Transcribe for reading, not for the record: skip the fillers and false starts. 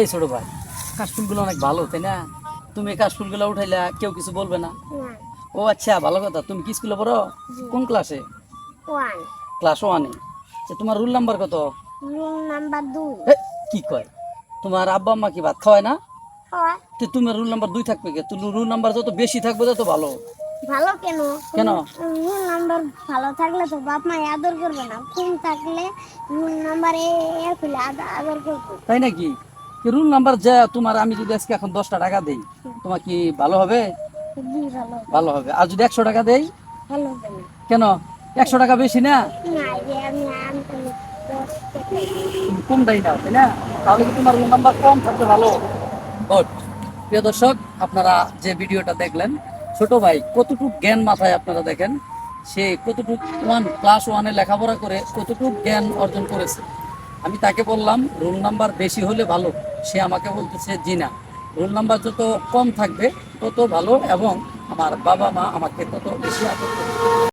এই ছোট ভাই, কাশফুলগুলো অনেক ভালো তাই না? তুমি এই কাশফুলগুলো উঠাইলা, কেউ কিছু বলবে না? ও আচ্ছা, ভালো কথা। তুমি কি স্কুলে পড়ো? কোন ক্লাসে? ওয়ান। ক্লাস ওয়ানে। তোমার রুল নাম্বার কত? Rule number 2। এ, কি কয়? তোমার আব্বা আম্মা কি ভাত খাওয়ায় না? হয়। তো তুমি রুল নাম্বার 2 থাকবে কে? তুমি রুল নাম্বার যত বেশি থাকবে তত ভালো। ভালো কেন? কেন? রুল নাম্বার ভালো থাকলে তো বাপ মা আদর করবে না, কম থাকলে রুল নাম্বার এ ফেলে আদর করবে। তাই নাকি? রুল নাম্বার যা তোমার, আমি যদি আজকে এখন 10টা টাকা দেই, তোমার কি ভালো হবে? জি ভালো। ভালো হবে। আর যদি 100 টাকা দেই? ভালো হবে না। কেন? 100 টাকা বেশি না? না, আমি তুমি কমটাই নাও তাই না? তাহলে কি তোমার রোল নাম্বার কম থাকতে ভালো? গুড। প্রিয় দর্শক, আপনারা যে ভিডিওটা দেখলেন, ছোট ভাই কতটুকু জ্ঞান মাথায় আপনারা দেখেন, সে কতটুকু ক্লাস ওয়ানে লেখাপড়া করে কতটুকু জ্ঞান অর্জন করেছে। আমি তাকে বললাম রোল নাম্বার বেশি হলে ভালো, সে আমাকে বলতেছে জি না, রোল নাম্বার যত কম থাকবে তত ভালো, এবং আমার বাবা মা আমাকে তত বেশি আদর করবে।